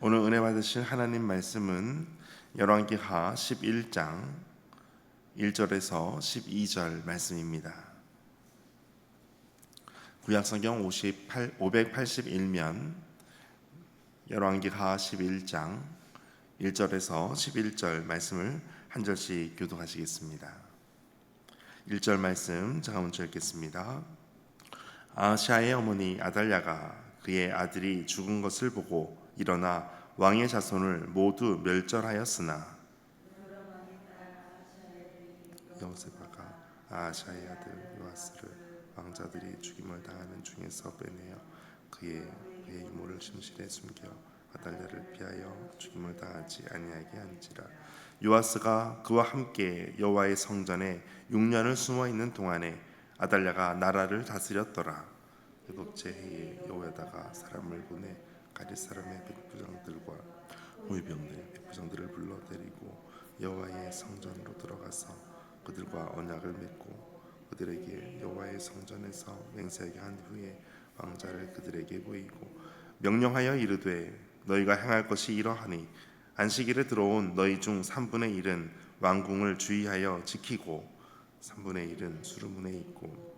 오늘 은혜 받으실 하나님 말씀은 열왕기하 11장 1절에서 12절 말씀입니다. 구약성경 581면 열왕기하 11장 1절에서 11절 말씀을 한 절씩 교독하시겠습니다. 1절 말씀 제가 먼저 읽겠습니다. 아하시아의 어머니 아달랴가 그의 아들이 죽은 것을 보고 일어나 왕의 자손을 모두 멸절하였으나 여호세바가 아하시아의 아들 요아스를 왕자들이 죽임을 당하는 중에서 빼내어 그의 이모를 침실에 숨겨 아달랴를 피하여 죽임을 당하지 아니하게 한지라. 요아스가 그와 함께 여호와의 성전에 6년을 숨어 있는 동안에 아달랴가 나라를 다스렸더라. 일곱째 해에 여호야다가 사람을 보내 가릿 사람의 백부장들과 백부장들을 불러 데리고 여호와의 성전으로 들어가서 그들과 언약을 맺고 그들에게 여호와의 성전에서 맹세하게 한 후에 왕자를 그들에게 보이고 명령하여 이르되 너희가 행할 것이 이러하니 안식일에 들어온 너희 중 3분의 1은 왕궁을 주의하여 지키고 3분의 1은 수르문에 있고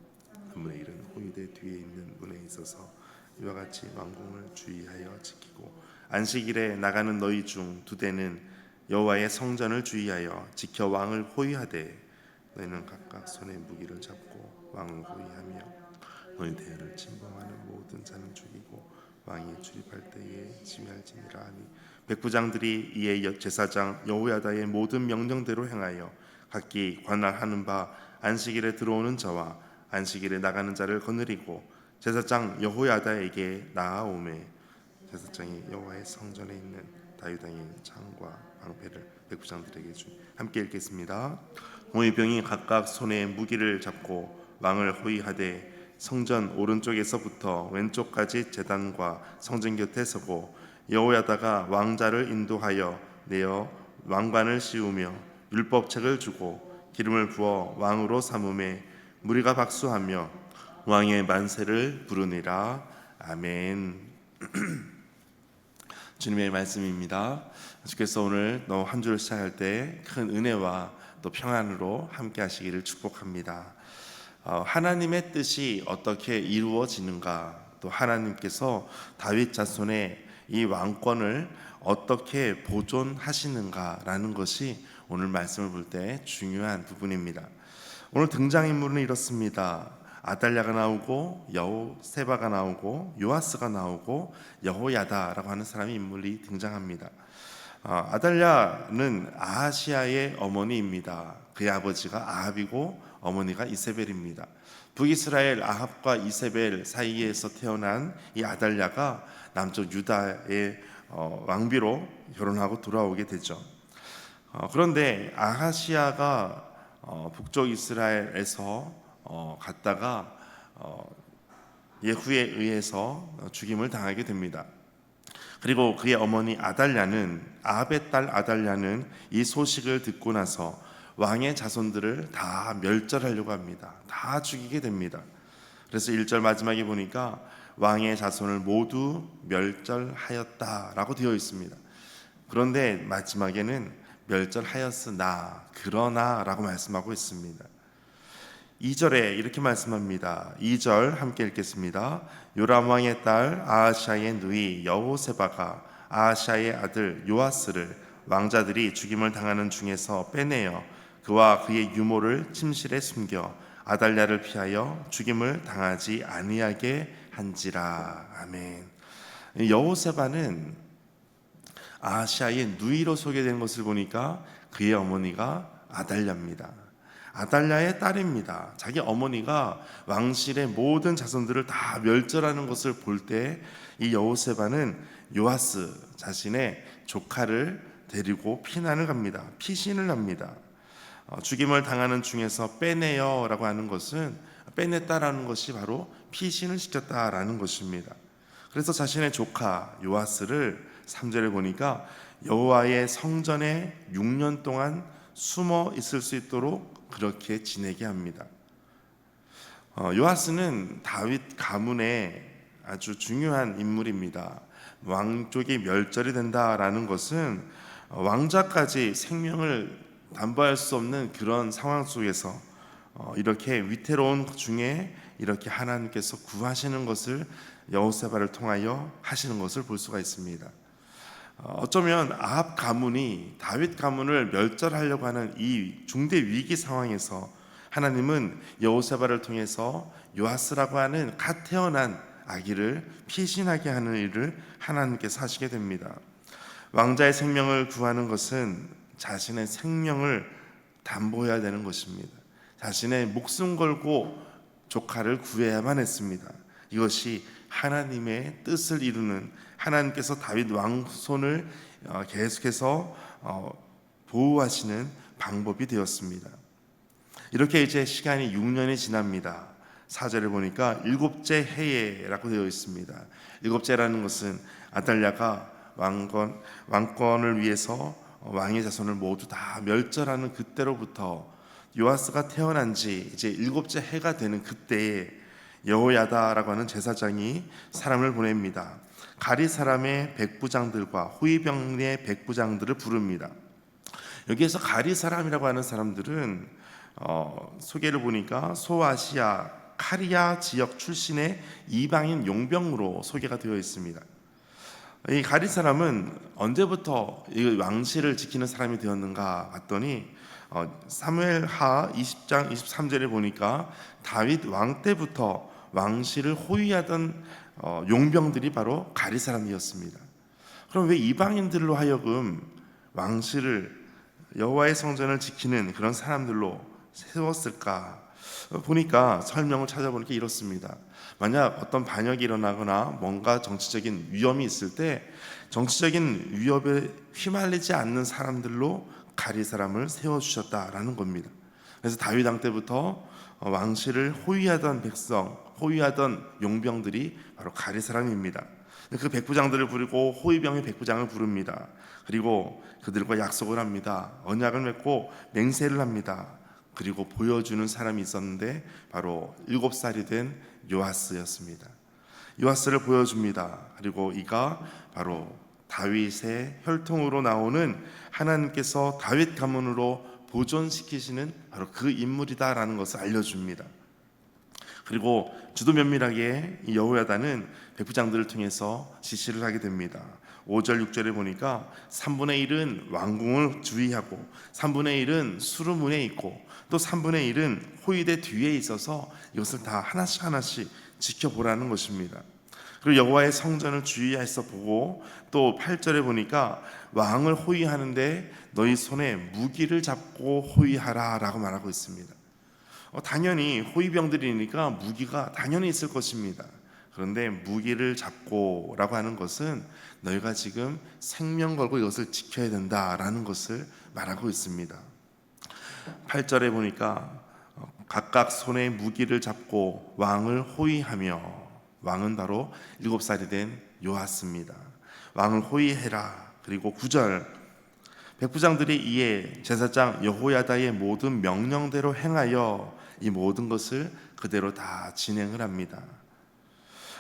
3분의 1은 호위대 뒤에 있는 문에 있어서 이와 같이 왕궁을 주의하여 지키고 안식일에 나가는 너희 중 2대는 여호와의 성전을 주의하여 지켜 왕을 호위하되 너희는 각각 손에 무기를 잡고 왕을 호위하며 너희 대열을 침범하는 모든 자는 죽이고 왕이 출입할 때에 지휘할지니라 하니 백부장들이 이에 제사장 여호야다의 모든 명령대로 행하여 각기 관할하는 바 안식일에 들어오는 자와 안식일에 나가는 자를 거느리고 제사장 여호야다에게 나아오매 제사장이 여호와의 성전에 있는 다윗왕의 창과 방패를 백부장들에게 주니 함께 읽겠습니다. 호위병이 각각 손에 무기를 잡고 왕을 호위하되 성전 오른쪽에서부터 왼쪽까지 제단과 성전 곁에 서고 여호야다가 왕자를 인도하여 내어 왕관을 씌우며 율법책을 주고 기름을 부어 왕으로 삼음에 무리가 박수하며 왕의 만세를 부르니라. 아멘. 주님의 말씀입니다. 주께서 오늘 한 주를 시작할 때 큰 은혜와 또 평안으로 함께 하시기를 축복합니다. 하나님의 뜻이 어떻게 이루어지는가, 또 하나님께서 다윗 자손의 이 왕권을 어떻게 보존하시는가라는 것이 오늘 말씀을 볼 때 중요한 부분입니다. 오늘 등장인물은 이렇습니다. 아달랴가 나오고 여호세바가 나오고 요아스가 나오고 여호야다라고 하는 사람이 인물이 등장합니다. 아달랴는 아하시아의 어머니입니다. 그의 아버지가 아합이고 어머니가 이세벨입니다. 북이스라엘 아합과 이세벨 사이에서 태어난 이 아달랴가 남쪽 유다의 왕비로 결혼하고 돌아오게 되죠. 그런데 아하시아가 북쪽 이스라엘에서 갔다가 예후에 의해서 죽임을 당하게 됩니다. 그리고 그의 어머니 아달랴는 아합의 딸 아달랴는 이 소식을 듣고 나서 왕의 자손들을 다 멸절하려고 합니다. 다 죽이게 됩니다. 그래서 1절 마지막에 보니까 왕의 자손을 모두 멸절하였다라고 되어 있습니다. 그런데 마지막에는 멸절하였으나 그러나라고 말씀하고 있습니다. 2절에 이렇게 말씀합니다. 2절 함께 읽겠습니다. 요람 왕의 딸 아하시아의 누이 여호세바가 아하시아의 아들 요아스를 왕자들이 죽임을 당하는 중에서 빼내어 그와 그의 유모를 침실에 숨겨 아달랴를 피하여 죽임을 당하지 아니하게 한지라. 아멘. 여호세바는 아하시아의 누이로 소개된 것을 보니까 그의 어머니가 아달랴입니다. 아달랴의 딸입니다. 자기 어머니가 왕실의 모든 자손들을 다 멸절하는 것을 볼 때 이 여호세바는 요아스 자신의 조카를 데리고 피난을 갑니다. 피신을 합니다. 죽임을 당하는 중에서 빼내어라고 하는 것은 빼냈다라는 것이 바로 피신을 시켰다라는 것입니다. 그래서 자신의 조카 요아스를 3절에 보니까 여호와의 성전에 6년 동안 숨어 있을 수 있도록 그렇게 지내게 합니다. 요아스는 다윗 가문의 아주 중요한 인물입니다. 왕족이 멸절이 된다라는 것은 왕자까지 생명을 담보할 수 없는 그런 상황 속에서 이렇게 위태로운 중에 이렇게 하나님께서 구하시는 것을 여호세바를 통하여 하시는 것을 볼 수가 있습니다. 어쩌면 아합 가문이 다윗 가문을 멸절하려고 하는 이 중대 위기 상황에서 하나님은 여호세바를 통해서 요아스라고 하는 갓 태어난 아기를 피신하게 하는 일을 하나님께서 하시게 됩니다. 왕자의 생명을 구하는 것은 자신의 생명을 담보해야 되는 것입니다. 자신의 목숨 걸고 조카를 구해야만 했습니다. 이것이 하나님의 뜻을 이루는, 하나님께서 다윗 왕손을 계속해서 보호하시는 방법이 되었습니다. 이렇게 이제 시간이 6년이 지납니다. 4절에 보니까 일곱째 해에라고 되어 있습니다. 일곱째라는 것은 아달랴가 왕권을 위해서 왕의 자손을 모두 다 멸절하는 그때로부터 요아스가 태어난 지 이제 일곱째 해가 되는 그때에 여호야다라고 하는 제사장이 사람을 보냅니다. 가리 사람의 백부장들과 호위병의 백부장들을 부릅니다. 여기에서 가리 사람이라고 하는 사람들은 소개를 보니까 소아시아 카리아 지역 출신의 이방인 용병으로 소개가 되어 있습니다. 이 가리 사람은 언제부터 이 왕실을 지키는 사람이 되었는가 봤더니 사무엘하 20장 23절에 보니까 다윗 왕 때부터 왕실을 호위하던 용병들이 바로 가리 사람이었습니다. 그럼 왜 이방인들로 하여금 왕실을, 여호와의 성전을 지키는 그런 사람들로 세웠을까? 보니까 설명을 찾아보니까 이렇습니다. 만약 어떤 반역이 일어나거나 뭔가 정치적인 위험이 있을 때 정치적인 위협에 휘말리지 않는 사람들로 가리 사람을 세워주셨다라는 겁니다. 그래서 다윗 왕 때부터 왕실을 호위하던 백성, 호위하던 용병들이 바로 가리 사람입니다. 그 백부장들을 부르고 호위병의 백부장을 부릅니다. 그리고 그들과 약속을 합니다. 언약을 맺고 맹세를 합니다. 그리고 보여주는 사람이 있었는데 바로 7살이 된 요아스였습니다. 요아스를 보여줍니다. 그리고 이가 바로 다윗의 혈통으로 나오는, 하나님께서 다윗 가문으로 보존시키시는 바로 그 인물이다라는 것을 알려줍니다. 그리고 주도 면밀하게 이 여호야다는 백부장들을 통해서 지시를 하게 됩니다. 5절 6절에 보니까 3분의 1은 왕궁을 주의하고 3분의 1은 수르문에 있고 또 3분의 1은 호위대 뒤에 있어서 이것을 다 하나씩 하나씩 지켜보라는 것입니다. 그리고 여호와의 성전을 주의해서 보고, 또 8절에 보니까 왕을 호위하는데 너희 손에 무기를 잡고 호위하라 라고 말하고 있습니다. 당연히 호위병들이니까 무기가 당연히 있을 것입니다. 그런데 무기를 잡고 라고 하는 것은 너희가 지금 생명 걸고 이것을 지켜야 된다라는 것을 말하고 있습니다. 8절에 보니까 각각 손에 무기를 잡고 왕을 호위하며, 왕은 바로 7살이 된 요아스입니다. 왕을 호위해라. 그리고 9절, 백부장들이 이에 제사장 여호야다의 모든 명령대로 행하여 이 모든 것을 그대로 다 진행을 합니다.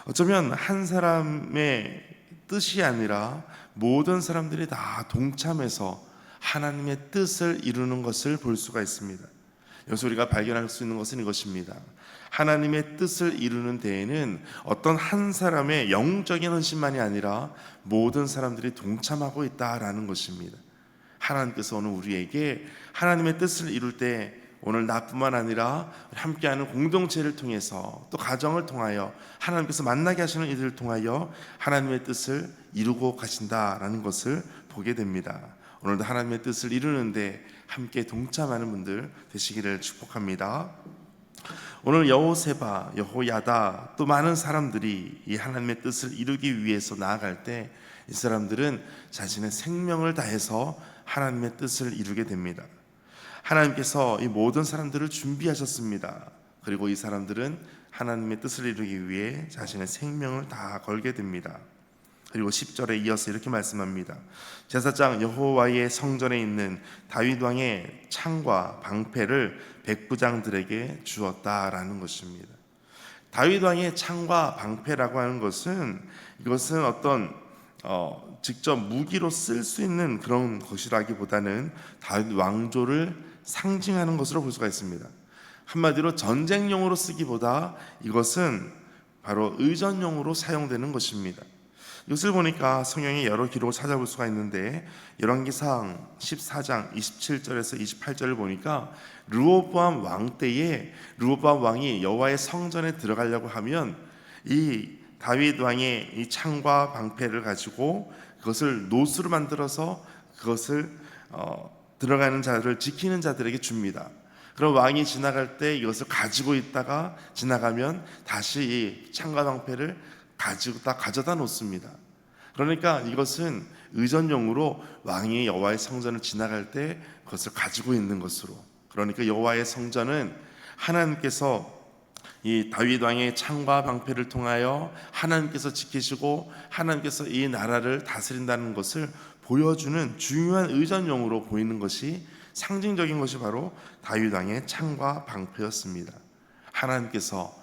어쩌면 한 사람의 뜻이 아니라 모든 사람들이 다 동참해서 하나님의 뜻을 이루는 것을 볼 수가 있습니다. 여기서 우리가 발견할 수 있는 것은 이것입니다. 하나님의 뜻을 이루는 데에는 어떤 한 사람의 영적인 헌신만이 아니라 모든 사람들이 동참하고 있다라는 것입니다. 하나님께서 오늘 우리에게 하나님의 뜻을 이룰 때 오늘 나뿐만 아니라 함께하는 공동체를 통해서, 또 가정을 통하여 하나님께서 만나게 하시는 이들을 통하여 하나님의 뜻을 이루고 가신다라는 것을 보게 됩니다. 오늘도 하나님의 뜻을 이루는데 함께 동참하는 분들 되시기를 축복합니다. 오늘 여호세바, 여호야다, 또 많은 사람들이 이 하나님의 뜻을 이루기 위해서 나아갈 때 이 사람들은 자신의 생명을 다해서 하나님의 뜻을 이루게 됩니다. 하나님께서 이 모든 사람들을 준비하셨습니다. 그리고 이 사람들은 하나님의 뜻을 이루기 위해 자신의 생명을 다 걸게 됩니다. 그리고 10절에 이어서 이렇게 말씀합니다. 제사장 여호와의 성전에 있는 다윗 왕의 창과 방패를 백부장들에게 주었다라는 것입니다. 다윗 왕의 창과 방패라고 하는 것은, 이것은 어떤 직접 무기로 쓸 수 있는 그런 것이라기보다는 다윗 왕조를 상징하는 것으로 볼 수가 있습니다. 한마디로 전쟁용으로 쓰기보다 이것은 바로 의전용으로 사용되는 것입니다. 이것을 보니까 성경의 여러 기록을 찾아볼 수가 있는데 열왕기상 14장 27절에서 28절을 보니까 르호보암 왕 때에 르호보암 왕이 여호와의 성전에 들어가려고 하면 이 다윗 왕의 이 창과 방패를 가지고 그것을 노수로 만들어서 그것을 들어가는 자를 지키는 자들에게 줍니다. 그럼 왕이 지나갈 때 이것을 가지고 있다가 지나가면 다시 이 창과 방패를 가지고 다 가져다 놓습니다. 그러니까 이것은 의전용으로 왕이 여호와의 성전을 지나갈 때 그것을 가지고 있는 것으로, 그러니까 여호와의 성전은 하나님께서 이 다윗 왕의 창과 방패를 통하여 하나님께서 지키시고 하나님께서 이 나라를 다스린다는 것을 보여주는 중요한 의전용으로 보이는 것이, 상징적인 것이 바로 다윗 왕의 창과 방패였습니다. 하나님께서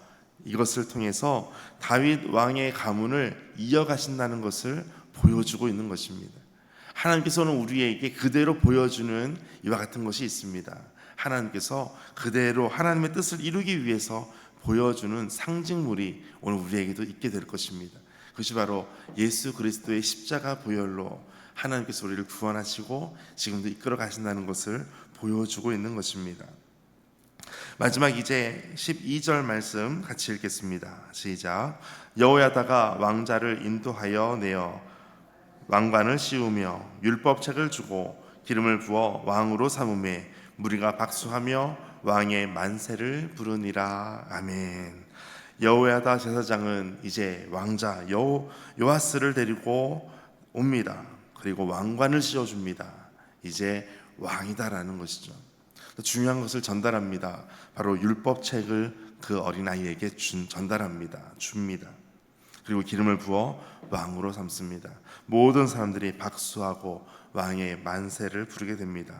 이것을 통해서 다윗 왕의 가문을 이어가신다는 것을 보여주고 있는 것입니다. 하나님께서는 우리에게 그대로 보여주는 이와 같은 것이 있습니다. 하나님께서 그대로 하나님의 뜻을 이루기 위해서 보여주는 상징물이 오늘 우리에게도 있게 될 것입니다. 그것이 바로 예수 그리스도의 십자가 보혈로 하나님께서 우리를 구원하시고 지금도 이끌어 가신다는 것을 보여주고 있는 것입니다. 마지막 이제 12절 말씀 같이 읽겠습니다. 시작. 여호야다가 왕자를 인도하여 내어 왕관을 씌우며 율법책을 주고 기름을 부어 왕으로 삼음에 무리가 박수하며 왕의 만세를 부르니라. 아멘. 여호야다 제사장은 이제 왕자 요아스를 데리고 옵니다. 그리고 왕관을 씌워줍니다. 이제 왕이다라는 것이죠. 중요한 것을 전달합니다. 바로 율법책을 그 어린아이에게 전달합니다. 줍니다. 그리고 기름을 부어 왕으로 삼습니다. 모든 사람들이 박수하고 왕의 만세를 부르게 됩니다.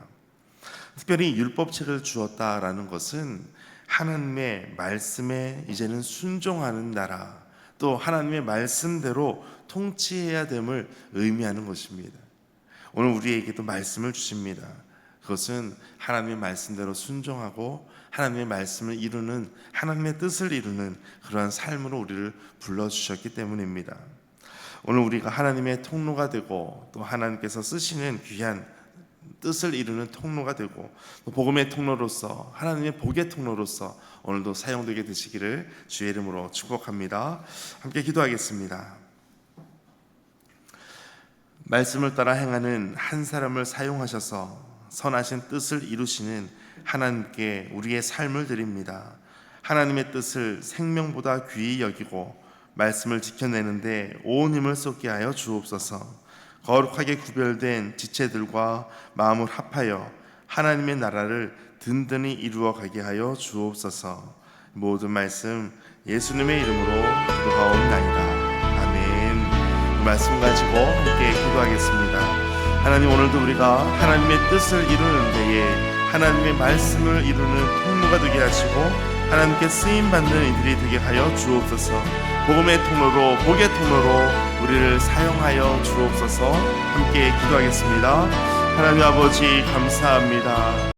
특별히 율법책을 주었다라는 것은 하나님의 말씀에 이제는 순종하는 나라, 또 하나님의 말씀대로 통치해야 됨을 의미하는 것입니다. 오늘 우리에게도 말씀을 주십니다. 그것은 하나님의 말씀대로 순종하고 하나님의 말씀을 이루는, 하나님의 뜻을 이루는 그러한 삶으로 우리를 불러주셨기 때문입니다. 오늘 우리가 하나님의 통로가 되고 또 하나님께서 쓰시는 귀한 뜻을 이루는 통로가 되고 또 복음의 통로로서, 하나님의 복의 통로로서 오늘도 사용되게 되시기를 주의 이름으로 축복합니다. 함께 기도하겠습니다. 말씀을 따라 행하는 한 사람을 사용하셔서 선하신 뜻을 이루시는 하나님께 우리의 삶을 드립니다. 하나님의 뜻을 생명보다 귀히 여기고 말씀을 지켜내는데 온 힘을 쏟게 하여 주옵소서. 거룩하게 구별된 지체들과 마음을 합하여 하나님의 나라를 든든히 이루어 가게 하여 주옵소서. 모든 말씀 예수님의 이름으로 기도하옵나이다. 아멘. 이 말씀 가지고 함께 기도하겠습니다. 하나님, 오늘도 우리가 하나님의 뜻을 이루는 데에 하나님의 말씀을 이루는 통로가 되게 하시고 하나님께 쓰임받는 이들이 되게 하여 주옵소서. 복음의 통로로, 복의 통로로 우리를 사용하여 주옵소서. 함께 기도하겠습니다. 하나님 아버지 감사합니다.